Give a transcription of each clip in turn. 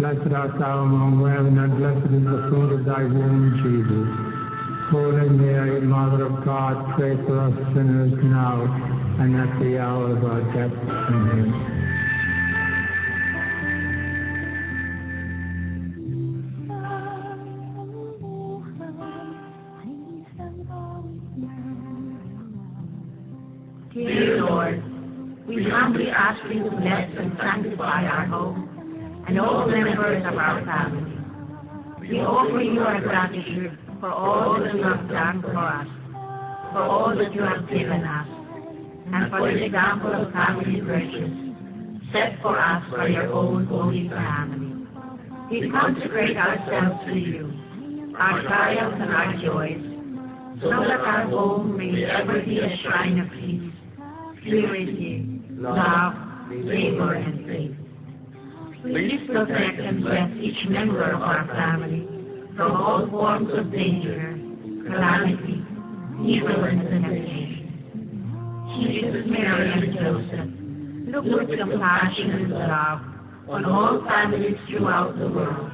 Blessed art thou among women, and blessed is the fruit of thy womb, Jesus. Holy Mary, Mother of God, pray for us sinners now and at the hour of our death. Amen. Dear Lord, we humbly ask you to bless and sanctify our home and all members of our family. We offer you our gratitude for all that you have done for us, for all that you have given us, and for the example of family virtues set for us by your own holy family. We consecrate ourselves to you, our trials and our joys, so that our home may ever be a shrine of peace, purity, love, labor, and faith. Please protect and bless each member of our family from all forms of danger, calamity, evil, and temptation. Jesus, Mary, and Joseph, look with compassion and love on all families throughout the world.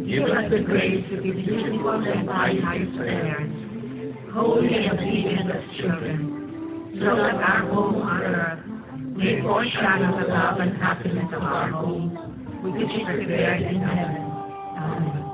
Give us the grace to be beautiful and wise parents, holy and obedient as children, so that our home on earth may foreshadow the love and happiness of our home, which is prepared in heaven. Amen.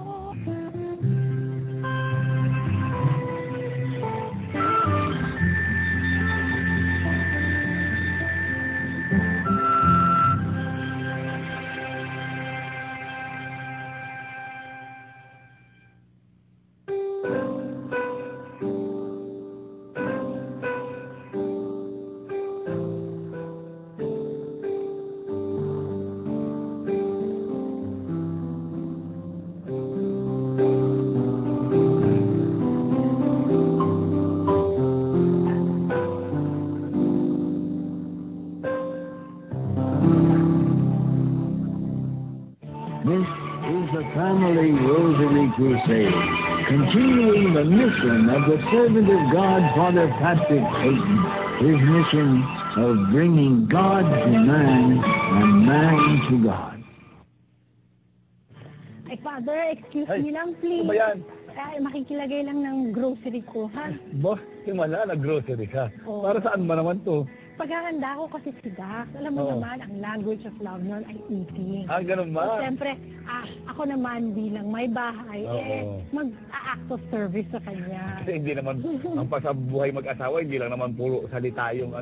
This is the Family Rosary Crusade, continuing the mission of the servant of God, Father Patrick Peyton, his mission of bringing God to man and man to God. Ay, Father, excuse me lang, please. Ano ba yan? Ay, makikilagay lang ng grocery ko, ha? Boss, himala, nag-grocery ka. Oo. Para saan ba naman to? Paghahanda ko kasi si Dax. Alam mo Oo. naman, ang language of love nun ay eating. Ah, ganun ba? Siyempre, ako naman bilang may bahay, Oo. mag-act of service sa kanya. Kasi hindi naman, ang pasabuhay mag-asawa, hindi lang naman puro salita yung,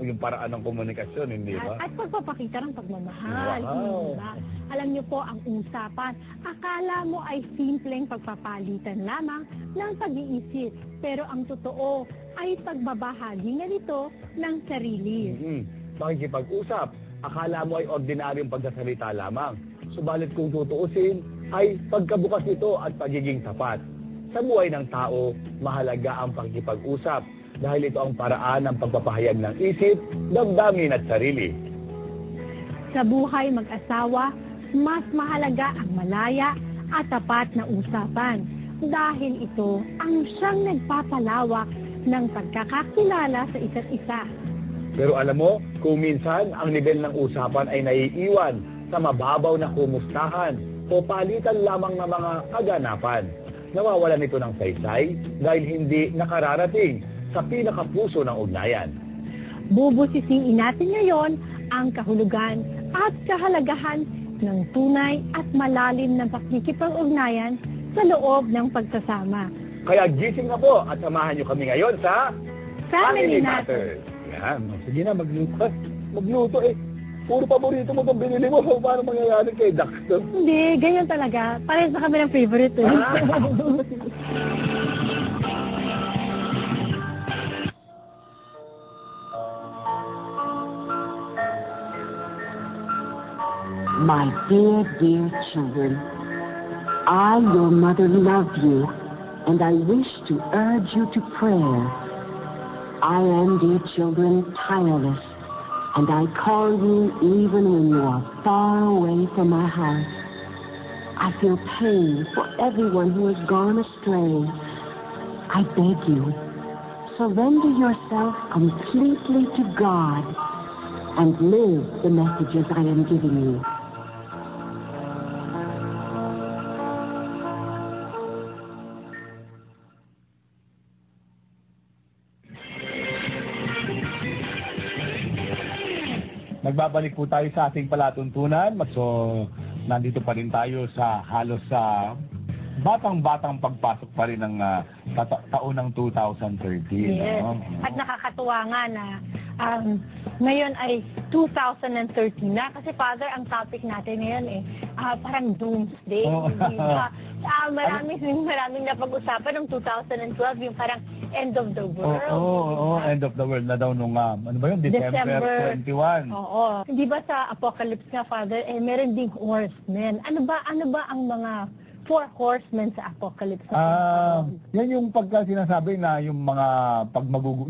yung paraan ng komunikasyon, hindi ba? At pagpapakita ng pagmamahal. Wow. Diba? Alam niyo po, ang usapan, akala mo ay simpleng pagpapalitan lamang ng pag-iisip. Pero ang totoo ay pagbabahagi na nito ng sarili. Pakikipag-usap, akala mo ay ordinaryong pagsasalita lamang. Subalit kung tutuusin, ay pagkabukas nito at pagiging tapat. Sa buhay ng tao, mahalaga ang pakikipag-usap dahil ito ang paraan ng pagpapahayag ng isip, damdamin at sarili. Sa buhay mag-asawa, mas mahalaga ang malaya at tapat na usapan dahil ito ang siyang nagpapalawak ng pagkakakilala sa isa't isa. Pero alam mo, kung minsan ang nivel ng usapan ay naiiwan sa mababaw na kumustahan o palitan lamang ng mga kaganapan. Nawawalan ito ng saysay dahil hindi nakararating sa pinakapuso ng ugnayan. Bubusisiin natin ngayon ang kahulugan at kahalagahan ng tunay at malalim ng pakikipag-ugnayan sa loob ng pagsasama. Kaya gising na po at samahan niyo kami ngayon sa Family Matters. Yan, sige na, magluto. Magluto eh. Puro paborito mo itong binili mo. Paano mangyayari kay Daxter? Hindi, ganyan talaga. Parehas na kami ng favorite eh. My dear, dear children, I, your mother, love you, and I wish to urge you to prayer. I am, dear children, tireless, and I call you even when you are far away from my house. I feel pain for everyone who has gone astray. I beg you, surrender yourself completely to God and live the messages I am giving you. Nagbabalik po tayo sa ating palatuntunan. So, nandito pa rin tayo sa halos sa batang-batang pagpasok pa rin ng taon ng 2013. Yes. No? At nakakatuwa nga na ngayon ay 2013 na kasi Father, ang topic natin ngayon parang doomsday. Oh. Diba? Maraming napag-usapan ng 2012, yung parang end of the world. End of the world na daw nung, ano ba yun, December 21. Oo. Hindi ba sa Apocalypse nga, Father, meron ding horsemen. Ano ba ang mga four horsemen sa Apocalypse? Yan yung pagka sinasabi na yung mga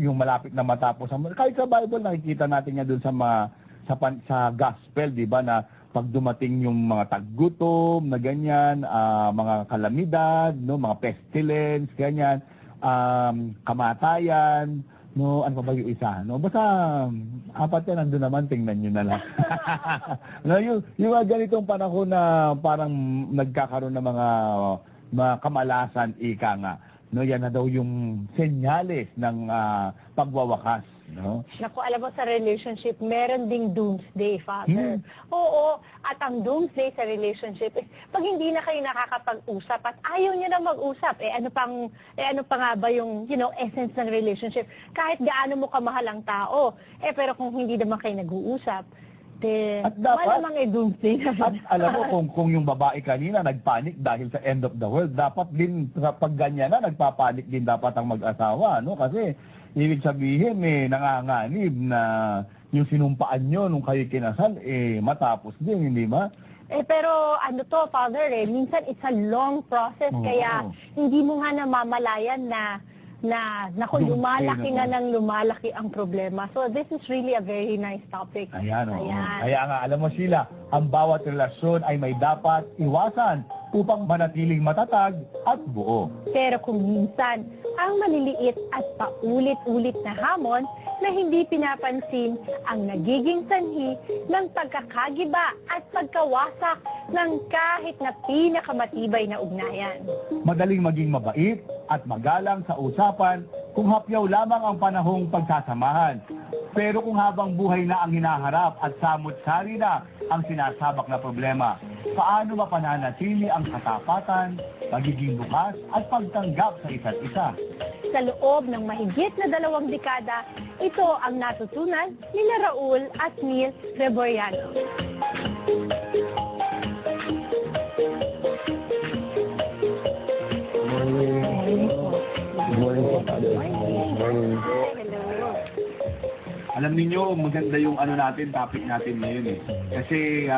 yung malapit na matapos. Kahit sa Bible, nakikita natin yan dun sa gospel, di ba, na pag dumating yung mga taggutom na ganyan, mga kalamidad, no, mga pestilence, ganyan, kamatayan, no, ano pa ba yung isa? No, basta apat yan, nandun naman, tingnan nyo na lang. No, yung ganitong panahon na parang nagkakaroon ng mga kamalasan, ika nga. No, yan na daw yung senyales ng pagwawakas. No? Naku, alam mo sa relationship, meron ding doomsday, Father. Oo, at ang doomsday sa relationship is pag hindi na kayo nakakapag-usap at ayaw niyo na mag-usap, ano pa nga ba yung, essence ng relationship? Kahit gaano mo kamahal ang tao, pero kung hindi naman kayo nag-uusap, at dapat, malamang doomsday na. At alam mo, kung yung babae kanina nagpanik dahil sa end of the world, dapat din, pag ganyan na, nagpapanik din dapat ang mag-asawa, no? Kasi, ibig sabihin, nanganganib na yung sinumpaan nyo nung kayo kinasal, matapos din, hindi ba? Pero Father, minsan it's a long process, kaya hindi mo nga namamalayan na lumalaki na ng lumalaki ang problema. So this is really a very nice topic. Ayan. Kaya nga, alam mo sila, ang bawat relasyon ay may dapat iwasan upang manatiling matatag at buo. Pero kung minsan, ang maliliit at paulit-ulit na hamon na hindi pinapansin ang nagiging sanhi ng pagkakagiba at pagkawasak ng kahit na pinakamatibay na ugnayan. Madaling maging mabait at magalang sa usapan kung hapyaw lamang ang panahong pagsasamahan. Pero kung habang buhay na ang hinaharap at samot-sari na ang sinasabak na problema, paano mapananatili ang katapatan, pagiging bukas at pagtanggap sa isa't isa? Sa loob ng mahigit na 2 dekada, ito ang natutunan ni Raul at Neil Gregoriano. Alam niyo, maganda yung topic natin ngayon eh. Kasi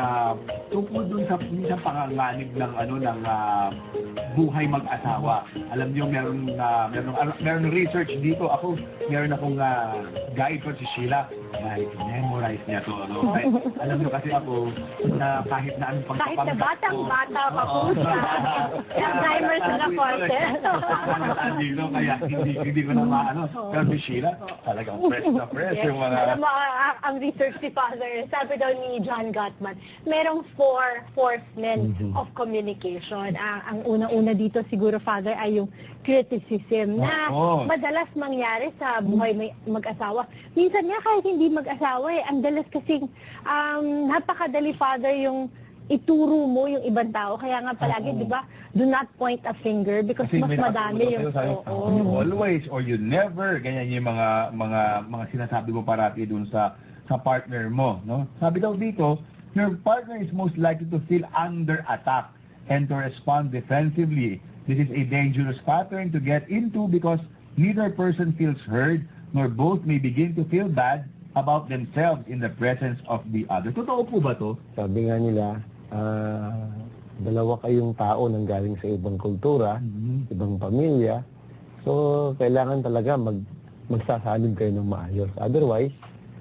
tungkol dun sa panganganib ng buhay mag-asawa. Alam niyo, meron research dito. Meron akong guide ko si Sheila. Memorize niya to. No? Alam niyo kasi ako na kahit na anong Kahit na batang-bata pa po siya. Alzheimer's na forte. Kaya hindi ko na maano. Pero si Sheila, talagang fresh na fresh yung mga... Alam mo, ang research si Father, sabi daw ni John Gottman, merong 4 horsemen of communication. Ang unang-una dito siguro, Father, ay yung criticism na madalas mangyari sa buhay mag-asawa. Minsan nga kahit hindi mag-asawa ang dalas kasing napakadali, Father, yung ituro mo yung ibang tao. Kaya nga palagi, di ba, do not point a finger because kasi mas madami yung... You always or you never, ganyan yung mga sinasabi mo parati dun sa partner mo. No? Sabi daw dito, your partner is most likely to feel under attack and to respond defensively. This is a dangerous pattern to get into because neither person feels heard nor both may begin to feel bad about themselves in the presence of the other. Totoo po ba to? Sabi nga nila, dalawa kayong tao nang galing sa ibang kultura, ibang pamilya. So, kailangan talaga magsasalib kayo ng maayos. Otherwise,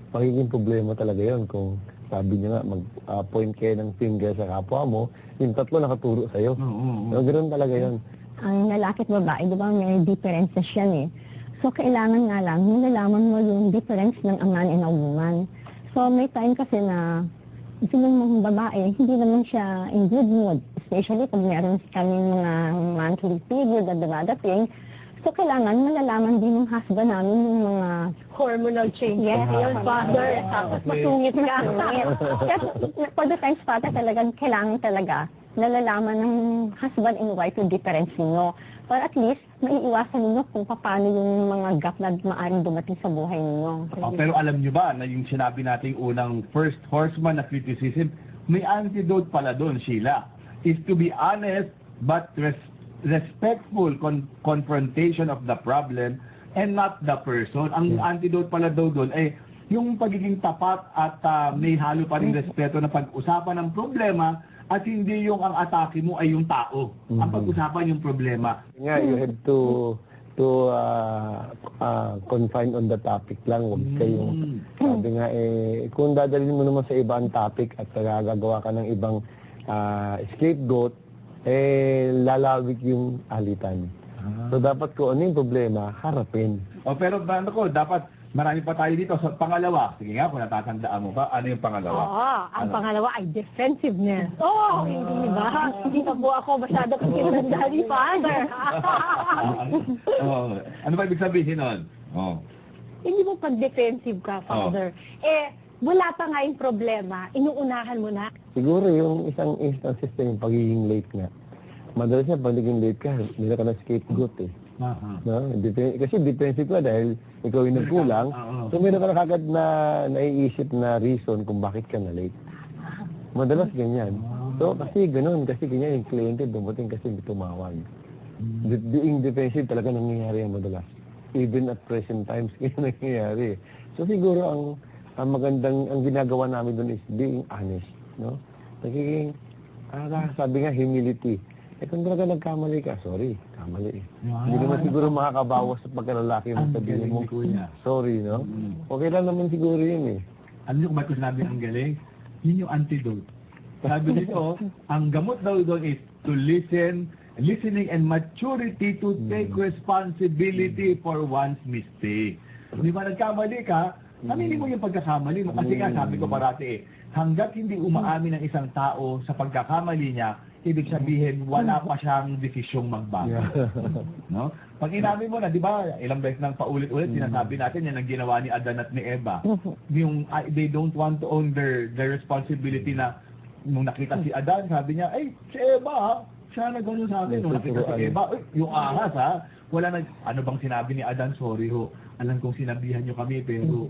magiging problema talaga yon kung sabi niya nga, mag-point kayo ng finger sa kapwa mo, yung tatlo nakaturo sa'yo. So, ganoon talaga yon. Ang lalaki at babae, di ba, may differences yan eh. So, kailangan nga lang, nalalaman mo yung difference ng a man and a woman. So, may time kasi na yung babae, hindi naman siya in good mood. Especially pag meron kaming mga monthly period na dumadating. So, kailangan malalaman din ng husband namin yung mga hormonal changes. Yes, yun, father. Tapos masungit ka. Kaya, for the times, father, talagang kailangan talaga nalalaman ng husband and wife yung difference ninyo. Or at least, maiiwasan ninyo kung paano yung mga gap na maaaring dumating sa buhay ninyo. Pero alam nyo ba na yung sinabi nating unang first horseman na criticism, may antidote pala doon, Sheila. Is to be honest but respectful confrontation of the problem and not the person. Ang antidote pala daw doon ay yung pagiging tapat at may halo pa rin respeto na pag-usapan ng problema at hindi yung ang atake mo ay yung tao. Ang pag-usapan yung problema. Nga, you have to confine on the topic lang. Huwag kayong, sabi nga kung dadalhin mo naman sa ibang topic at gagawa ka ng ibang scapegoat, lalawik yung alitan. So, dapat kung ano yung problema, harapin. Pero dapat marami pa tayo dito. So, pangalawa, sige nga, kung natatandaan mo pa, ano yung pangalawa? Ang pangalawa ay defensiveness. Hindi ba? Hindi na po ako masyado kinatanda ni father. Ano ba ibig sabihin nun? Hindi mo pag-defensive ka, father. Wala pa nga yung problema, inuunahan mo na. Siguro yung isang instances na yung pagiging late nga. Madalas na pag naging late ka, nila ka na scapegoat eh. No? Kasi defensive ka dahil ikaw yung nagkulang. So meron ka na kagad na naiisip na reason kung bakit ka na late. Madalas ganyan. So kasi ganun, kasi ganyan yung kliyente dumating kasi tumawag. Being defensive talaga nangyayari ang madalas. Even at present times, ganyan nangyayari. So siguro ang magandang, ang ginagawa namin doon is being honest. No? Nagiging, sabi nga, humility. Kung talaga nagkamali ka, sorry, kamali eh. Hindi naman siguro makakabawas sa pagkalalaki mo, sabihin mo, sorry, no? Okay lang naman siguro yun eh. Alam niyo kung ba't ko sinabi ang galing? Yun yung antidote. Sabi nito, ang gamot daw doon is to listening and maturity to take responsibility for one's mistake. Di ba nagkamali ka, aminin mo yung pagkakamali mo. Kasi nga, sabi ko parati hanggat hindi umaamin ng isang tao sa pagkakamali niya, ibig sabihin, wala pa siyang desisyong magbago. No? Pag inamin mo na, di ba, ilang beses nang paulit-ulit, sinasabi natin yan ang ginawa ni Adan at ni Eva. Yung, they don't want to own their responsibility na, nung nakita si Adan, sabi niya, si Eva, siya na gano'n sa akin. Nung nakita si Eva, yung ahas wala ano bang sinabi ni Adan, sorry ho, alam kong sinabihan niyo kami, pero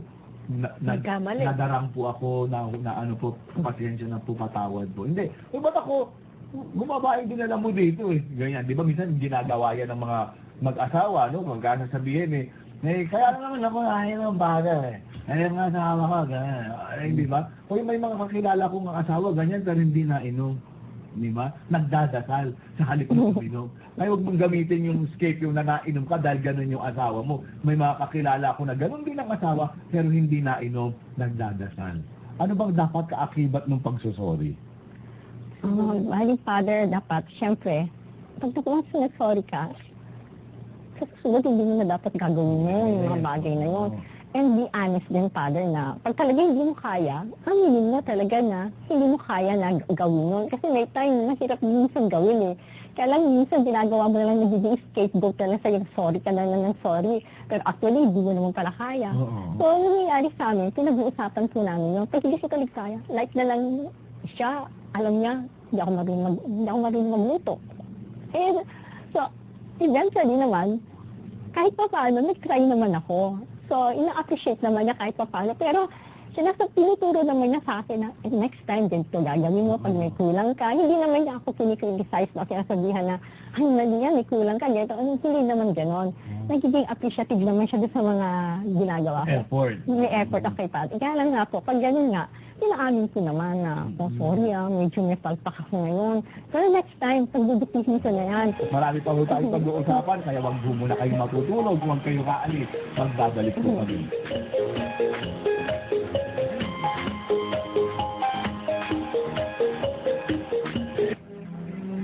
nadarang po ako, na ano po, pasensya na po, patawad po. Hindi, ba't ako, gumabaing din alam mo dito eh. Ganyan, di ba minsan ginagawa yan ng mga mag-asawa, no? Magkano sabihin kaya naman ako ayaw ng bagay ayaw nga asawa ka, ganyan. Di ba? O may mga kakilala kong asawa, ganyan, pero hindi na inom. Di ba? Nagdadasal sa halip na uminom. Kaya huwag mong gamitin yung escape yung nainom ka dahil ganun yung asawa mo. May mga kakilala ko na ganun din ang asawa, pero hindi na inom, nagdadasal. Ano bang dapat kaakibat ng pagsusori? Maling father, dapat, syempre, pag nag-sorry ka, sa susunod, hindi mo na dapat gagawin mo yung mga bagay na yun. And be honest din, father, na pag talaga hindi mo kaya, aminin mo talaga na hindi mo kaya na gawin yun. Kasi may time na hirap minsan gawin eh. Kaya lang minsan ginagawa mo na lang nagiging scapegoat na lang sa'yo, sorry ka na lang ng sorry. Pero actually, hindi mo naman pala kaya. So, ano nangyayari sa amin, pinag-uusapan po namin yun. Pag hindi siya talaga kaya, like na lang siya, alam niya, hindi ako marunong magluto. So, eventually naman, kahit pa paano, nag-try naman ako. So, ina-appreciate naman niya kahit pa paano. Pero, tinuturo naman niya sa akin na next time, ganito gagawin mo pag may kulang ka. Hindi naman niya ako kinikriticize na kinasabihan na, ay, mali yan, may kulang ka, ganito. Hindi naman ganon. Nagiging appreciative naman siya sa mga ginagawa ko. Effort. May effort, okay pa. Kaya lang nga po, pag ganun nga, Pinaamin ko naman na, sorry medyo may palpak ako ngayon. Pero next time, pagduduklisin ko na yan. Marami pa ho tayong pag-uusapan, kaya wag ho muna kayong matutulog, huwag kayo kaalis. Magbabalik po kami.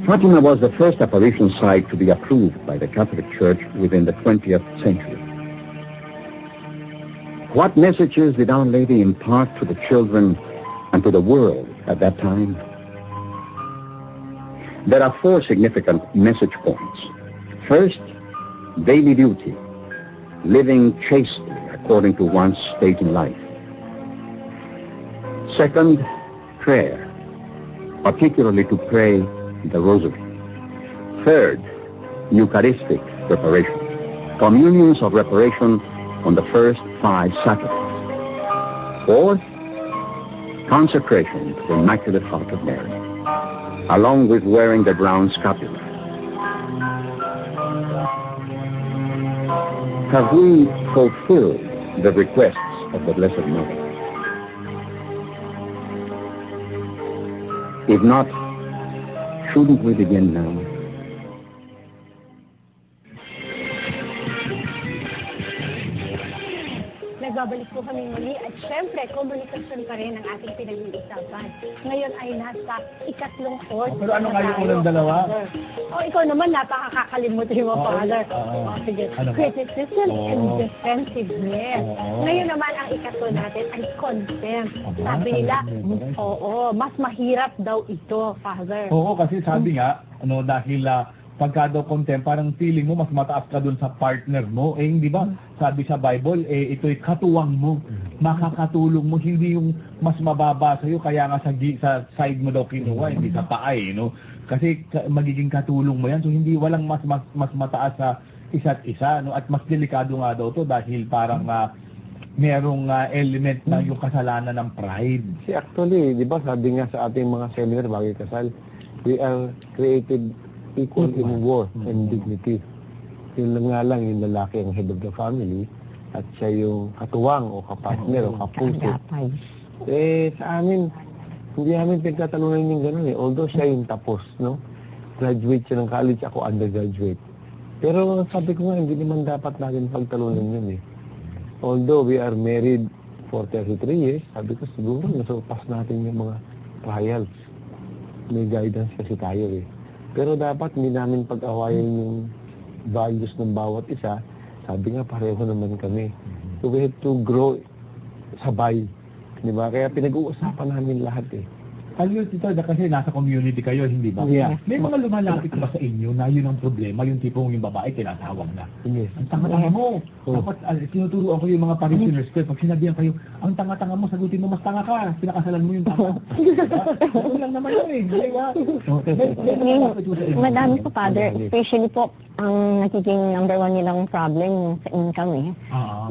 Fatima was the first apparition site to be approved by the Catholic Church within the 20th century. What messages did Our Lady impart to the children and to the world at that time? There are 4 significant message points. First, daily duty, living chastely according to one's state in life. Second, prayer, particularly to pray the Rosary. Third, Eucharistic preparation, communions of reparation on the first 5 Saturdays. Fourth, consecration to the Immaculate Heart of Mary, along with wearing the brown scapular. Have we fulfilled the requests of the Blessed Mother? If not, shouldn't we begin now? Nagbabalik po kami muli at syempre, komunikasyon pa rin ang ating pinag-uusapan. Ngayon ay nasa ikatlong court. Pero ano kayo unang dalawa? Ikaw naman, napakakalimutin mo, Father. Sige. Ano ba? Criticism and defensiveness. Ngayon naman, ang ikatlo natin ay contempt. Sabi nila, mas mahirap daw ito, Father. Oo, kasi sabi nga, dahil pagka daw contempt, parang feeling mo mas mataas ka dun sa partner mo. Hindi ba? Sabi sa Bible, ito'y katuwang mo. Makakatulong mo, hindi yung mas mababa sa'yo, kaya nga sa side mo daw kinuha, hindi sa paa, no? Kasi magiging katulong mo yan, so hindi walang mas mataas sa isa't isa, no? At mas delikado nga daw to dahil parang merong element na yung kasalanan ng pride. Actually, di ba, sabi nga sa ating mga seminar bago ikasal, we are created equal in worth and dignity. Yun lang nga lang yung lalaki ang head of the family at siya yung katuwang o kapartner o kapuso. Sa amin, hindi namin pinagtatalunan yung gano'n eh. Although siya yung tapos, no? Graduate siya ng college, ako undergraduate. Pero sabi ko nga, hindi naman dapat natin pagtalunan yun eh. Although we are married for 33 years, sabi ko siguro nasupas natin yung mga trials. May guidance kasi tayo eh. Pero dapat hindi namin pag-awayan yung values ng bawat isa. Sabi nga, pareho naman kami. So we have to grow sabay. Di ba? Kaya pinag-uusapan namin lahat eh. Ayun, Tito, kasi nasa community kayo, hindi ba? Yeah. May mga lumalapit ba sa inyo na yun ang problema, yung tipong yung babae, tinatawag na. Yes. Ang tanga-tanga mo. Dapat, tinuturuan ko yung mga parishioners ko. Pag sinabihan kayo, ang tanga-tanga mo, sagutin mo, mas tanga ka. Pinakasalan mo yung tanga. Ano lang naman yun eh. Di ba? Madami po, Father. Especially po, ang nagiging number 1 nilang problem sa income eh.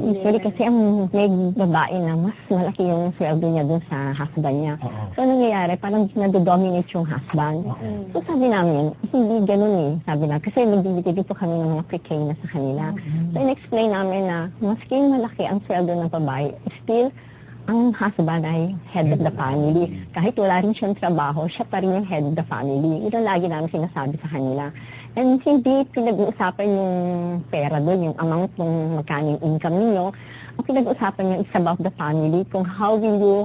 Usually kasi ang may babae na mas malaki yung sweldo niya dun sa husband niya. So, nangyayari, parang nado-dominate yung husband. So, sabi namin, hindi ganun eh. Sabi na, kasi nagbibigay po kami ng mga pre-K na sa kanila. So, in-explain namin na, maski malaki ang sweldo ng babae, still, ang husband ay head of the family. Kahit wala rin siyang trabaho, siya pa rin yung head of the family. Ito lagi namin sinasabi sa kanila. And hindi pinag-uusapan yung pera doon, yung amount ng magkano yung income ninyo. Ang pinag-uusapan niyo is about the family, kung how will you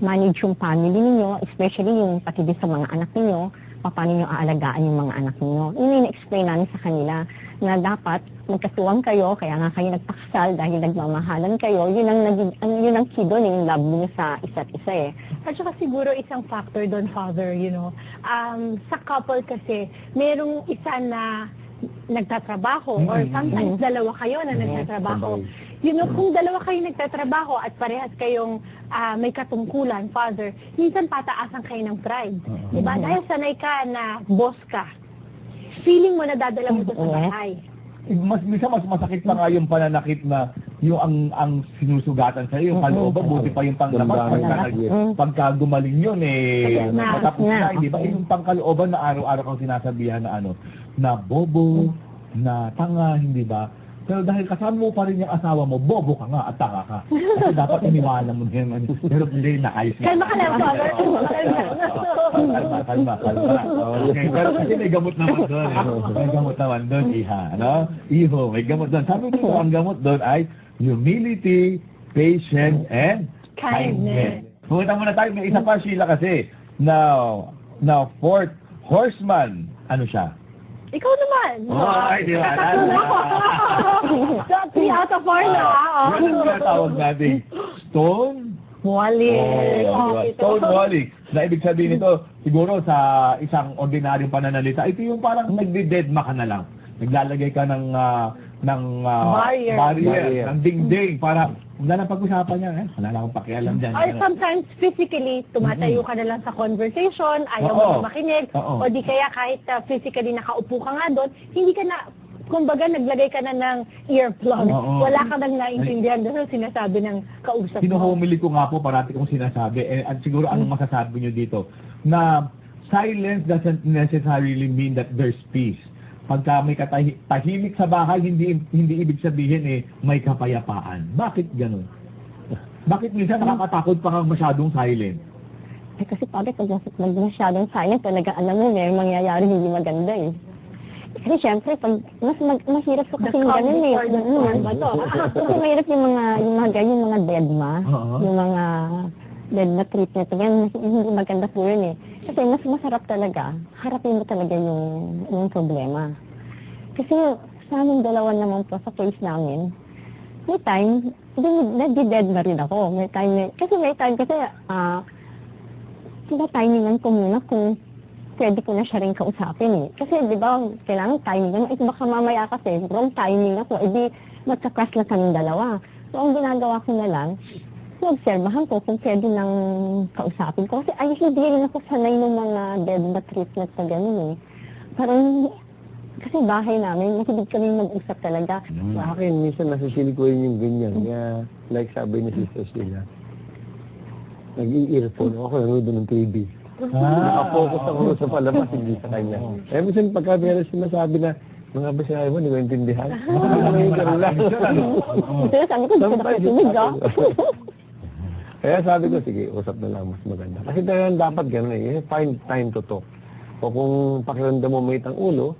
manage yung family ninyo, especially yung pati din sa mga anak ninyo, paano nyo aalagaan yung mga anak ninyo. Yun yung explain namin sa kanila na dapat magkatuwang kayo, kaya nga kayo nagpakasal dahil nagmamahalan kayo, yun ang key doon, yung love niyo sa isa't isa eh. At saka siguro isang factor doon, Father, sa couple kasi, merong isa na nagtatrabaho or sometimes dalawa kayo na nagtatrabaho. Kung dalawa kayo nagtatrabaho at parehas kayong may katungkulan, Father, minsan pataasan kayo ng pride. Diba? Dahil sanay ka na boss ka, feeling mo na dadala mo ito sa bahay. Minsan mas masakit pa nga yung pananakit na yung ang sinusugatan sa iyo, yung kalooban, buti pa yung panglabas. Pagka gumaling yun matapos na, di ba? Yung pangkalooban na araw-araw kang sinasabihan na na bobo, na tanga, hindi ba? Pero dahil kasama mo pa rin yung asawa mo, bobo ka nga at tanga ka. Kasi dapat iniwala mo din. Pero hindi, naayos nga. Kalma ka lang, Father. Kalma. Okay, pero kasi may gamot naman doon. May gamot naman doon, iha. Ano? Iho, may gamot doon. Sabi dito, ang gamot doon ay humility, patience, and kindness. Pumunta muna tayo. May isa pa, Sheila, kasi. Now, fourth, horseman. Ano siya? Ikaw naman. Ay, di ba? So, 3 out of 4 na. Ano yung tawag natin? Stone? Wally. Stone Wally. Na ibig sabihin nito, siguro sa isang ordinaryong pananalita, ito yung parang nagdi-deadma ka na lang. Naglalagay ka ng barrier, ng dingding, para wala na pag-usapan niya. Wala na akong pakialam dyan. Or sometimes physically, tumatayo ka na lang sa conversation, ayaw mo na makinig, o di kaya kahit physically nakaupo ka nga doon, hindi ka na, kumbaga naglagay ka na ng earplug. Wala ka nang naintindihan doon sa sinasabi ng kausap mo. Sinuhumili ko nga po, parati kong sinasabi, at siguro anong masasabi niyo dito, na silence doesn't necessarily mean that there's peace. Pagka may tahimik sa bahay, hindi ibig sabihin may kapayapaan. Bakit ganun? Bakit minsan nakakatakot pa kang masyadong silent? Kasi pag masyadong silent, talaga alam mo, may mangyayari hindi maganda eh. Kasi syempre, pag mahirap ko kasi ganun eh. Kasi mahirap yung mga deadma, yung mga deadma treatment. Hindi maganda po yun eh. Kasi mas masarap talaga, harapin mo talaga yung problema. Kasi sa aming dalawa naman po sa case namin, may time, nag-deadma rin ako. May time kasi tinatimingan ko muna kung pwede ko na siya rin kausapin eh. Kasi di ba, kailangan timingan. Baka mamaya kasi, wrong timing ako, edi magka-crash na kaming dalawa. So, ang ginagawa ko na lang, obserbahan ko kung pwede nang kausapin ko. Kasi ay, hindi rin ako sanay ng mga deadma treatment na gano'n eh. Parang, kasi bahay namin, makinig kami mag-usap talaga. Sa akin, minsan nasisilip ko yung ganyan. Kaya, like sabi ni Sister Sheila, nag-i-earphone ako, nanood ng TV. Naka-focus ako sa palabas, hindi sa kanya. Eh, minsan pagka meron sinasabi na, mga ba sinabi mo, hindi ko intindihan. Sabi ko, di ko nakikinig Kaya sabi ko, sige, usap na lang, mas maganda. Kasi talagang dapat gano'n eh, find time to talk. O kung pakiramdam mo may itang ulo,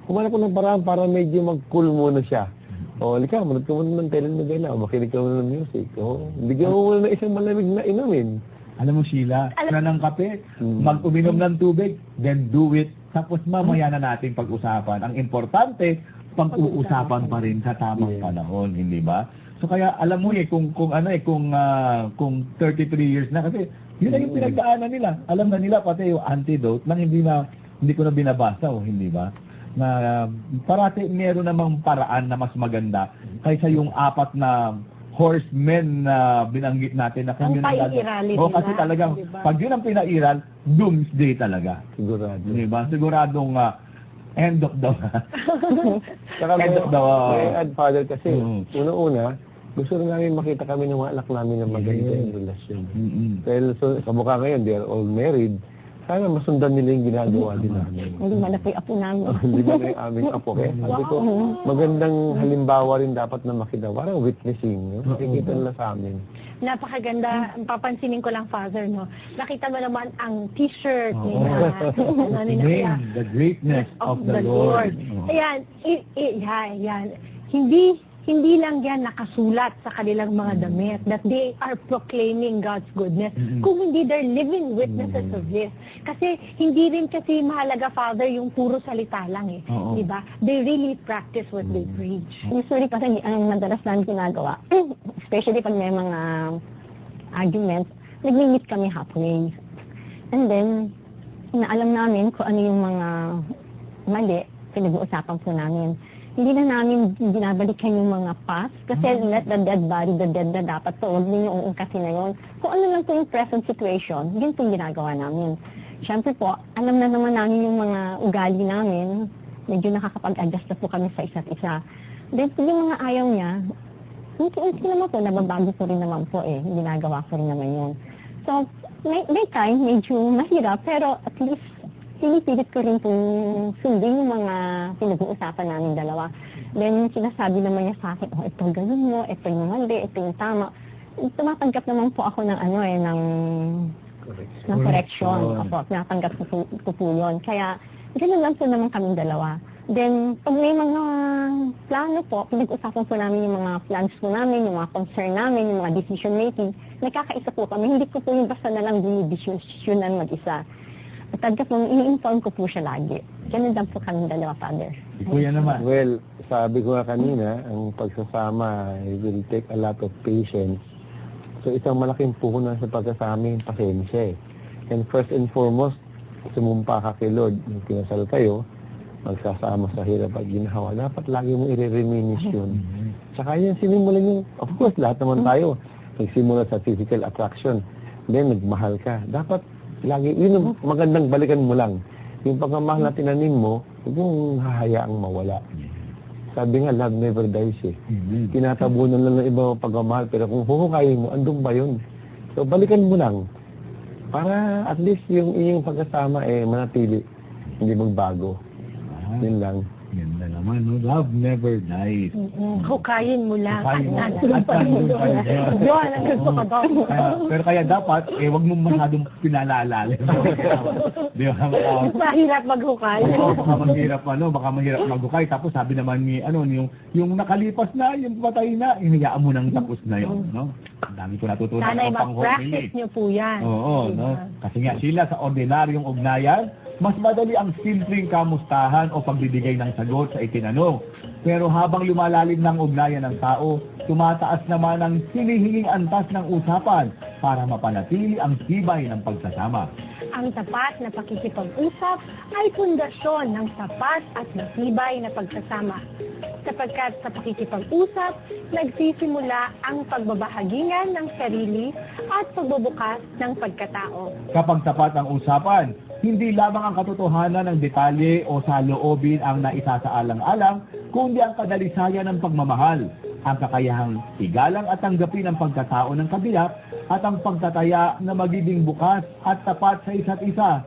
kumanap ko ng paraan para medyo mag-cool muna siya. O, halika, manood ka muna ng telenovela, o makinig ka muna ng music. O, bigyan mo muna ng isang malamig na inumin. Alam mo, Sheila, na ng kape, mag-uminom ng tubig, then do it. Tapos mamaya na natin pag-usapan. Ang importante, pag-uusapan pa rin sa tamang panahon, hindi ba? So kaya alam mo kung 33 years na, kasi yun na yung pinagdaanan nila. Alam na nila pati yung antidote nang hindi ko na binabasa, hindi ba? Na parati meron namang paraan na mas maganda kaysa yung 4 na horsemen na binanggit natin na kung yun ang kasi talagang pag yun ang pinairal, doomsday talaga. Sigurado. Diba? Siguradong end of the end of the Father kasi una-una gusto rin namin makita kami ng mga anak namin na maganda yung relasyon. Dahil kamukha ngayon, they are all married. Sana masundan nila yung ginagawa din namin. Hindi man na po yung apo namin. Hindi man na yung aming apo. Kaya sabi ko, magandang halimbawa rin dapat na makita. Parang witnessing. Nakikita nila sa amin. Napakaganda. Papansinin ko lang, Father, no? Nakita mo naman ang t-shirt ni The greatness of the Lord. Ayan, yan. Hindi lang yan nakasulat sa kanilang mga damit that they are proclaiming God's goodness. Kung hindi, they're living witnesses of this. Kasi hindi rin kasi mahalaga, Father, yung puro salita lang eh. Di ba? They really practice what they preach. Usually kasi ang madalas namin ginagawa, especially pag may mga arguments, nag-meet kami halfway. And then, naalam namin kung ano yung mga mali, pinag-uusapan po namin. Hindi na namin binabalikan yung mga past kasi let the dead bury the dead na dapat to. Huwag ninyo uungkasin na yun. Kung ano lang po yung present situation, yun po yung ginagawa namin. Siyempre po, alam na naman namin yung mga ugali namin. Medyo nakakapag-adjust na po kami sa isa't isa. Then yung mga ayaw niya, unti-unti naman po, nababago ko rin naman po eh. Ginagawa ko rin naman yun. So, may time, medyo mahirap, pero at least pinipilit ko rin pong sundin yung mga pinag-uusapan namin dalawa. Then, sinasabi naman niya sa akin, oh, ito ganun mo, ito yung mali, ito yung tama. Tumatanggap naman po ako ng correction. Opo, tinatanggap ko po yun. Kaya, ganun lang po naman kaming dalawa. Then, pag may mga plano po, pinag-usapan po namin yung mga plans po namin, yung mga concern namin, yung mga decision making, nagkakaisa po kami. Hindi ko po yung basta na lang dinidesisyonan mag-isa. At talaga po, ini-inform ko po siya lagi. Ganun lang po kaming dalawa, Father. Kuya naman. Well, sabi ko nga kanina, ang pagsasama will take a lot of patience. So, isang malaking puhunan sa pagsasama yung pasensya eh. And first and foremost, sumumpa ka kay Lord, yung kinasal kayo, magsasama sa hirap at ginhawa, dapat lagi mo i-reminisce yun. Tsaka yan, sinimulan yung, of course, lahat naman tayo, nagsimula sa physical attraction, then nagmahal ka. Dapat lagi, yun ang magandang balikan mo lang. Yung pagmamahal na tinanim mo, huwag mong hahayaang mawala. Sabi nga, love never dies eh. Tinatabunan lang ng ibang pagmamahal, pero kung huhukayin mo, andun ba yun? So, balikan mo lang. Para at least yung iyong pagkasama eh manatili, hindi magbago. Yun lang. Yan na naman, no? Love never dies. Hukayin mo lang. Hukayin mo. At At nandun pa rin siya. yun, ang gusto ko daw. Pero kaya dapat, wag mong masyadong pinalaalala. Di ba? Mahirap maghukay. Baka mahirap maghukay. Tapos sabi naman ni, yung nakalipas na, yung patay na, hinayaan mo nang tapos na yun, no? Ang dami ko natutunan. Sana'y mag-practice niyo po yan. Oo, no? Kasi nga sila sa ordinaryong ugnayan, mas madali ang simpleng kamustahan o pagbibigay ng sagot sa itinanong. Pero habang lumalalim ng ugnayan ng tao, tumataas naman ang hinihinging antas ng usapan para mapanatili ang tibay ng pagsasama. Ang tapat na pakikipag-usap ay pundasyon ng tapat at matibay na pagsasama. Sapagkat sa pakikipag-usap, nagsisimula ang pagbabahagingan ng sarili at pagbubukas ng pagkatao. Kapag tapat ang usapan, hindi lamang ang katotohanan ng detalye o saloobin ang naisasaalang-alang, kundi ang kadalisayan ng pagmamahal, ang kakayahang igalang at tanggapin ang pagkatao ng kabiyak, at ang pagtataya na magiging bukas at tapat sa isa't isa.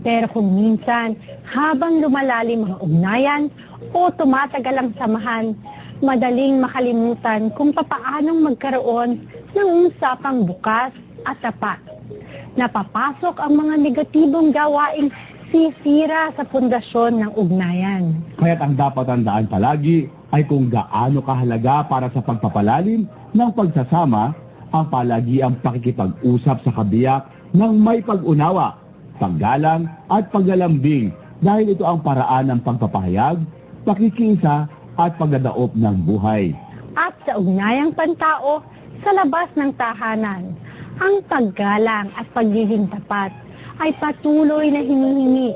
Pero kung minsan, habang lumalalim ang ugnayan o tumatagal ang samahan, madaling makalimutan kung papaanong magkaroon ng usapang bukas at tapat. Napapasok ang mga negatibong gawaing sisira sa pundasyon ng ugnayan. Kaya't ang dapat tandaan palagi ay kung gaano kahalaga para sa pagpapalalim ng pagsasama ang palagiang pakikipag-usap sa kabiyak ng may pag-unawa, paggalang at paglalambing dahil ito ang paraan ng pagpapahayag, pakikisa at pagdadaop ng buhay. At sa ugnayang pantao, sa labas ng tahanan, ang paggalang at pagiging tapat ay patuloy na hinihingi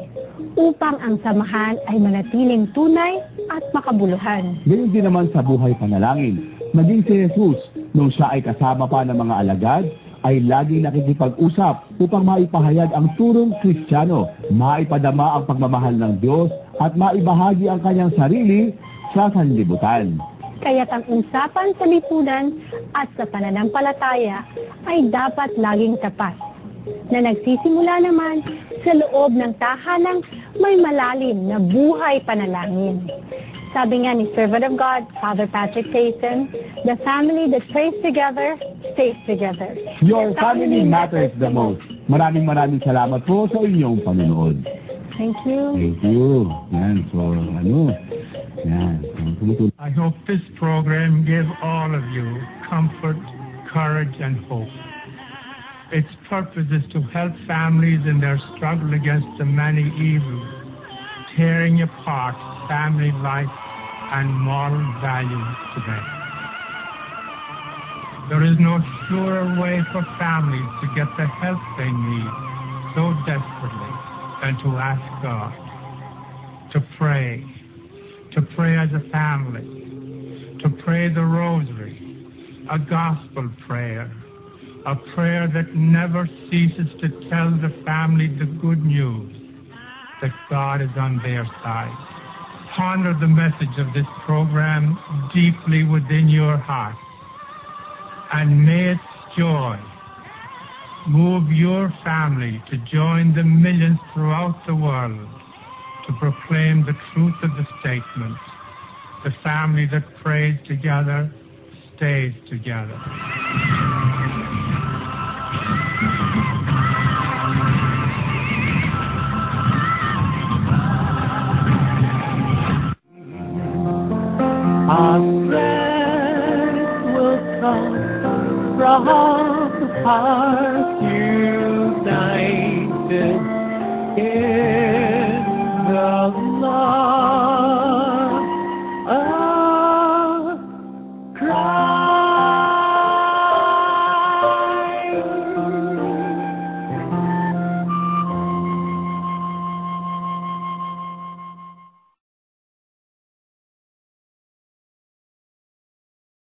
upang ang samahan ay manatiling tunay at makabuluhan. Ganyan din naman sa buhay panalangin. Maging si Jesus, nung siya ay kasama pa ng mga alagad, ay laging nakikipag-usap upang maipahayag ang turong Kristiyano, maipadama ang pagmamahal ng Diyos at maibahagi ang kanyang sarili sa sanlibutan. Kaya't ang usapan sa lipunan at sa pananampalataya ay dapat laging tapat, na nagsisimula naman sa loob ng tahanang may malalim na buhay panalangin. Sabi nga ni Servant of God, Father Patrick Tayson, the family that prays together, stays together. Your family matters the most. Maraming salamat po sa inyong panonood. Thank you. Thank you. Yan, so yan. I hope this program gives all of you comfort, courage, and hope. Its purpose is to help families in their struggle against the many evils, tearing apart family life and moral values today. There is no surer way for families to get the help they need so desperately than to ask God, to pray as a family, to pray the rosary, a gospel prayer, a prayer that never ceases to tell the family the good news that God is on their side. Ponder the message of this program deeply within your heart, and may its joy Move your family to join the millions throughout the world to proclaim the truth of the statement. The family that prays together stays together. Our strength will come from the heart